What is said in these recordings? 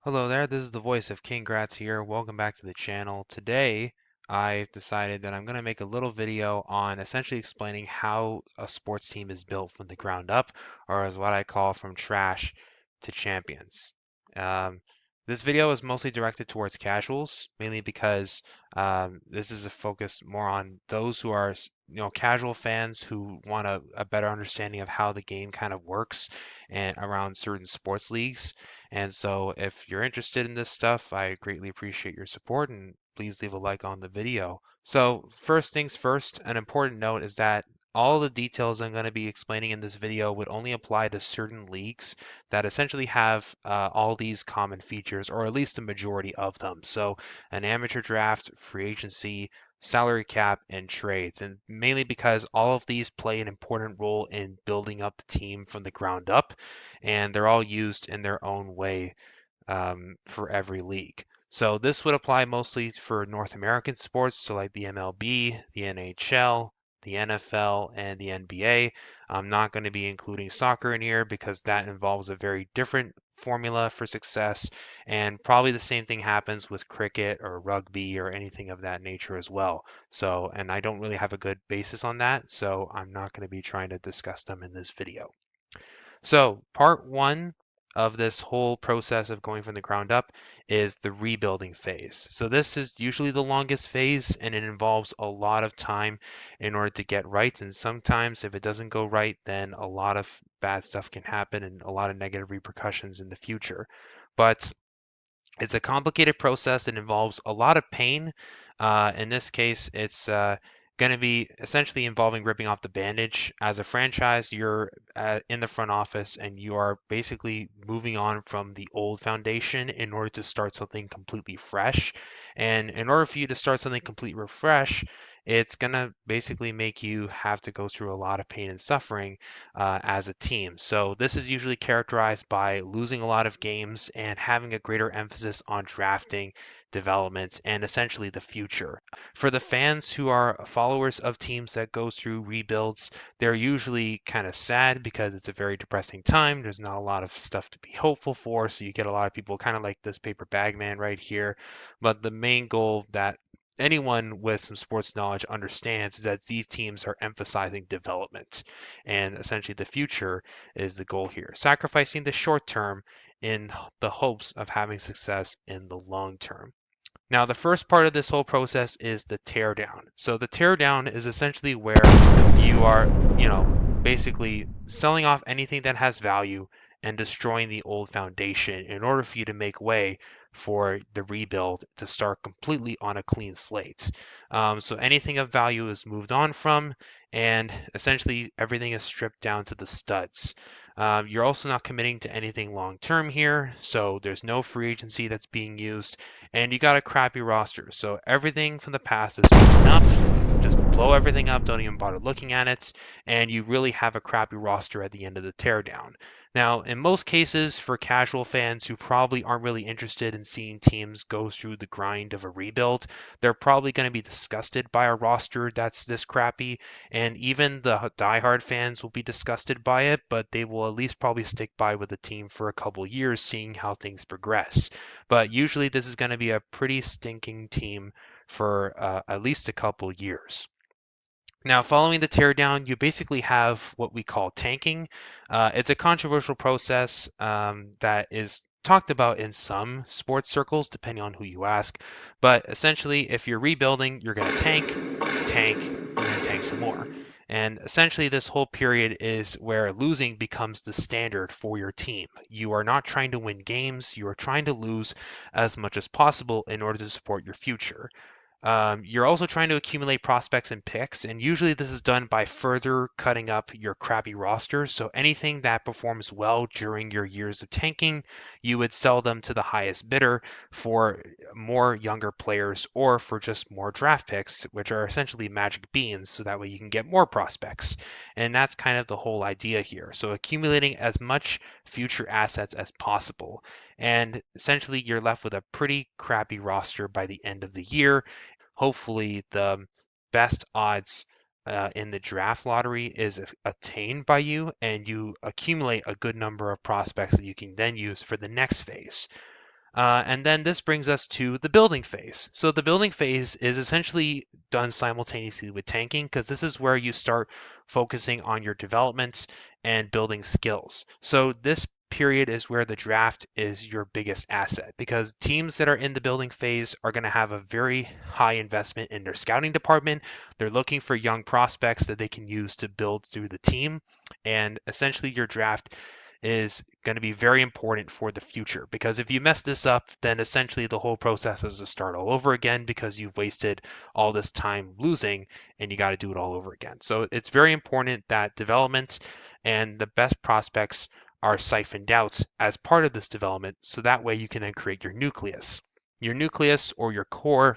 Hello there, this is the voice of King Gratz here. Welcome back to the channel. Today, I've decided that I'm going to make a little video on essentially explaining how a sports team is built from the ground up, or as what I call from trash to champions. Um, this video is mostly directed towards casuals, mainly because this is a focus more on those who are, casual fans who want a better understanding of how the game kind of works and around certain sports leagues. And so if you're interested in this stuff, I greatly appreciate your support and please leave a like on the video. So first things first, an important note is that all the details I'm going to be explaining in this video would only apply to certain leagues that essentially have all these common features, or at least the majority of them. So an amateur draft, free agency, salary cap, and trades. And mainly because all of these play an important role in building up the team from the ground up, and they're all used in their own way for every league. So this would apply mostly for North American sports, so like the MLB, the NHL, the NFL, and the NBA. I'm not going to be including soccer in here because that involves a very different formula for success, and probably the same thing happens with cricket or rugby or anything of that nature as well. So, and I don't really have a good basis on that, so I'm not going to be trying to discuss them in this video. So, part one of this whole process of going from the ground up is the rebuilding phase. So, this is usually the longest phase and it involves a lot of time in order to get right. And sometimes, if it doesn't go right, then a lot of bad stuff can happen and a lot of negative repercussions in the future. But it's a complicated process. It involves a lot of pain. In this case, it's going to be essentially involving ripping off the bandage. As a franchise, you're in the front office and you are basically moving on from the old foundation in order to start something completely fresh. And in order for you to start something completely fresh, it's going to basically make you have to go through a lot of pain and suffering as a team. So this is usually characterized by losing a lot of games and having a greater emphasis on drafting, development, and essentially the future. For the fans who are followers of teams that go through rebuilds, they're usually kind of sad because it's a very depressing time. There's not a lot of stuff to be hopeful for, so you get a lot of people kind of like this paper bag man right here. But the main goal that anyone with some sports knowledge understands is that these teams are emphasizing development, and essentially the future is the goal here, sacrificing the short term in the hopes of having success in the long term. Now, the first part of this whole process is the teardown. So the teardown is essentially where you are, basically selling off anything that has value and destroying the old foundation in order for you to make way for the rebuild to start completely on a clean slate. So anything of value is moved on from, and essentially everything is stripped down to the studs. You're also not committing to anything long term here, so there's no free agency that's being used, and you got a crappy roster. So everything from the past is beaten up. Just blow everything up, don't even bother looking at it, and you really have a crappy roster at the end of the teardown. Now, in most cases, for casual fans who probably aren't really interested in seeing teams go through the grind of a rebuild, they're probably going to be disgusted by a roster that's this crappy, and even the diehard fans will be disgusted by it, but they will at least probably stick by with the team for a couple years, seeing how things progress. But usually, this is going to be a pretty stinking team for at least a couple years. Now, following the teardown, you basically have what we call tanking. It's a controversial process that is talked about in some sports circles, depending on who you ask. But essentially, if you're rebuilding, you're going to tank, and then tank some more. And essentially, this whole period is where losing becomes the standard for your team. You are not trying to win games, you are trying to lose as much as possible in order to support your future. You're also trying to accumulate prospects and picks, and usually this is done by further cutting up your crappy roster. So anything that performs well during your years of tanking, you would sell them to the highest bidder for more younger players or for just more draft picks, which are essentially magic beans, so that way you can get more prospects. And that's kind of the whole idea here. So accumulating as much future assets as possible. And essentially, you're left with a pretty crappy roster by the end of the year. Hopefully the best odds in the draft lottery is attained by you, and you accumulate a good number of prospects that you can then use for the next phase. And then this brings us to the building phase. So the building phase is essentially done simultaneously with tanking because this is where you start focusing on your development and building skills. So this period is where the draft is your biggest asset because teams that are in the building phase are going to have a very high investment in their scouting department. They're looking for young prospects that they can use to build through the team. And essentially, your draft is going to be very important for the future because if you mess this up, then essentially the whole process has to start all over again because you've wasted all this time losing and you got to do it all over again. So it's very important that development and the best prospects are siphoned out as part of this development so that way you can then create your nucleus. Your nucleus or your core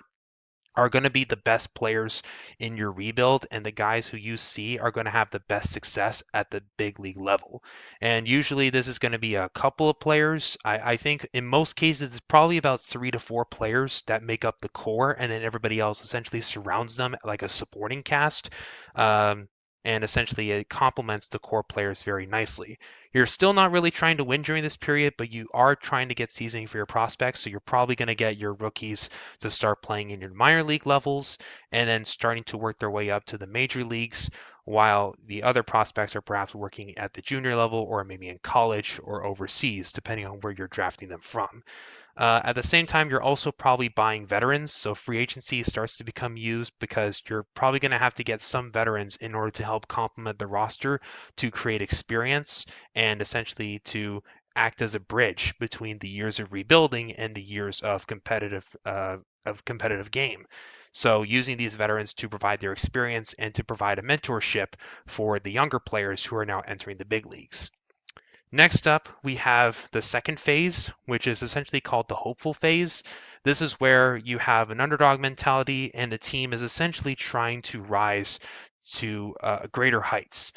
are going to be the best players in your rebuild, and the guys who you see are going to have the best success at the big league level. And usually, this is going to be a couple of players. I think in most cases, it's probably about 3 to 4 players that make up the core, and then everybody else essentially surrounds them like a supporting cast. Um, and essentially, it complements the core players very nicely. You're still not really trying to win during this period, but you are trying to get seasoning for your prospects. So you're probably going to get your rookies to start playing in your minor league levels and then starting to work their way up to the major leagues, while the other prospects are perhaps working at the junior level or maybe in college or overseas, depending on where you're drafting them from. At the same time, you're also probably buying veterans, so free agency starts to become used because you're probably going to have to get some veterans in order to help complement the roster to create experience and essentially to act as a bridge between the years of rebuilding and the years of competitive game. So using these veterans to provide their experience and to provide a mentorship for the younger players who are now entering the big leagues. Next up, we have the second phase, which is essentially called the hopeful phase. This is where you have an underdog mentality, and the team is essentially trying to rise to greater heights.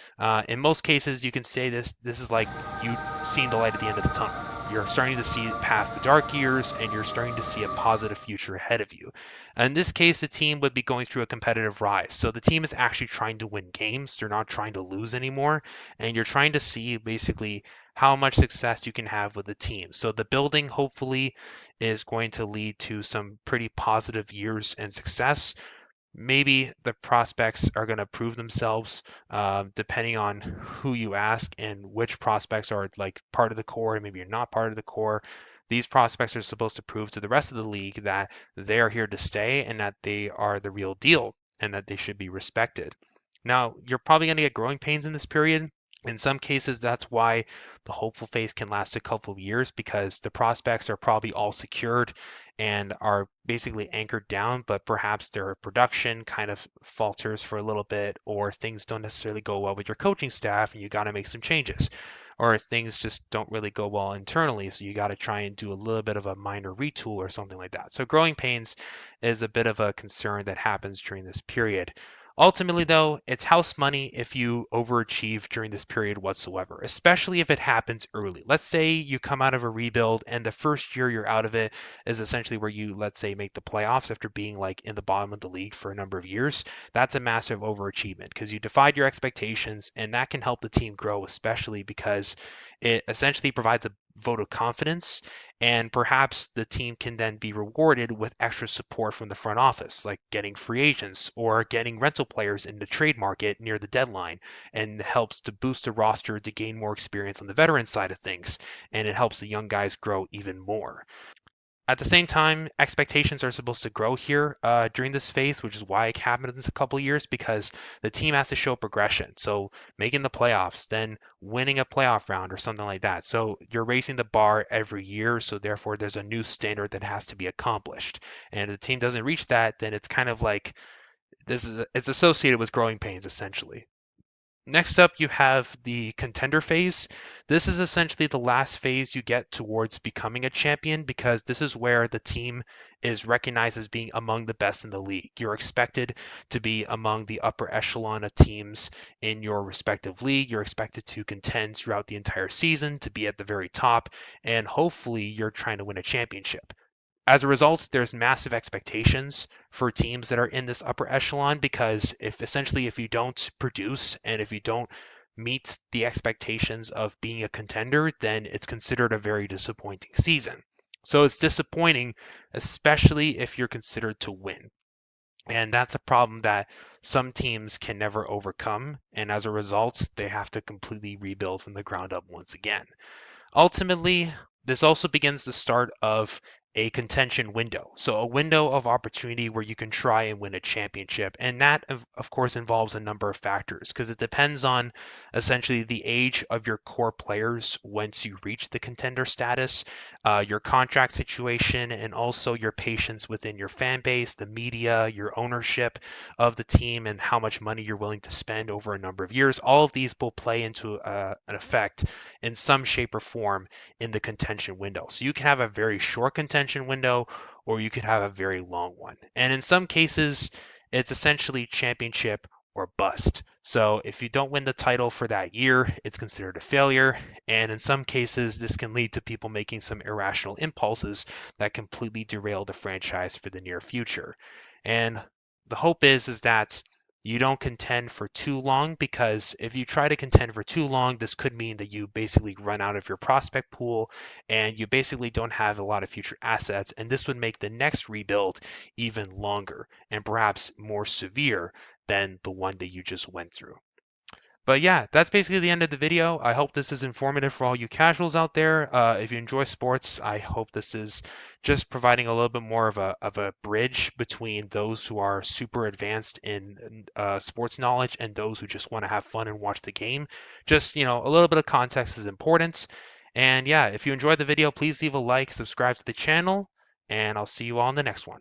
In most cases, you can say this is like you seeing the light at the end of the tunnel. You're starting to see past the dark years, and you're starting to see a positive future ahead of you. In this case, the team would be going through a competitive rise. So the team is actually trying to win games. They're not trying to lose anymore, and you're trying to see basically how much success you can have with the team. So the building hopefully is going to lead to some pretty positive years and success. Maybe the prospects are going to prove themselves depending on who you ask and which prospects are like part of the core and maybe you're not part of the core. These prospects are supposed to prove to the rest of the league that they are here to stay and that they are the real deal and that they should be respected. Now, you're probably going to get growing pains in this period. In some cases, that's why the hopeful phase can last a couple of years because the prospects are probably all secured and are basically anchored down, but perhaps their production kind of falters for a little bit, or things don't necessarily go well with your coaching staff and you got to make some changes, or things just don't really go well internally, so you got to try and do a little bit of a minor retool or something like that. So growing pains is a bit of a concern that happens during this period. Ultimately, though, it's house money if you overachieve during this period whatsoever, especially if it happens early. Let's say you come out of a rebuild and the first year you're out of it is essentially where you, let's say, make the playoffs after being like in the bottom of the league for a number of years. That's a massive overachievement because you defied your expectations, and that can help the team grow, especially because it essentially provides a vote of confidence, and perhaps the team can then be rewarded with extra support from the front office, like getting free agents or getting rental players in the trade market near the deadline, and helps to boost the roster to gain more experience on the veteran side of things, and it helps the young guys grow even more. At the same time, expectations are supposed to grow here during this phase, which is why it happens a couple of years because the team has to show progression. So making the playoffs, then winning a playoff round or something like that. So you're raising the bar every year. So therefore, there's a new standard that has to be accomplished. And if the team doesn't reach that, then it's kind of like it's associated with growing pains essentially. Next up, you have the contender phase. This is essentially the last phase you get towards becoming a champion because this is where the team is recognized as being among the best in the league. You're expected to be among the upper echelon of teams in your respective league. You're expected to contend throughout the entire season, to be at the very top, and hopefully you're trying to win a championship. As a result, there's massive expectations for teams that are in this upper echelon because if you don't produce and if you don't meet the expectations of being a contender, then it's considered a very disappointing season. So it's disappointing, especially if you're considered to win. And that's a problem that some teams can never overcome. And as a result, they have to completely rebuild from the ground up once again. Ultimately, this also begins the start of a contention window. So, a window of opportunity where you can try and win a championship. And that, of course, involves a number of factors because it depends on essentially the age of your core players once you reach the contender status, your contract situation, and also your patience within your fan base, the media, your ownership of the team, and how much money you're willing to spend over a number of years. All of these will play into an effect in some shape or form in the contention window. So you can have a very short contention window or you could have a very long one. And in some cases, it's essentially championship or bust. So if you don't win the title for that year, it's considered a failure. And in some cases, this can lead to people making some irrational impulses that completely derail the franchise for the near future. And the hope is that you don't contend for too long, because if you try to contend for too long, this could mean that you basically run out of your prospect pool and you basically don't have a lot of future assets. And this would make the next rebuild even longer and perhaps more severe than the one that you just went through. But yeah, that's basically the end of the video. I hope this is informative for all you casuals out there. If you enjoy sports, I hope this is just providing a little bit more of a bridge between those who are super advanced in sports knowledge and those who just want to have fun and watch the game. Just, a little bit of context is important. And yeah, if you enjoyed the video, please leave a like, subscribe to the channel, and I'll see you all in the next one.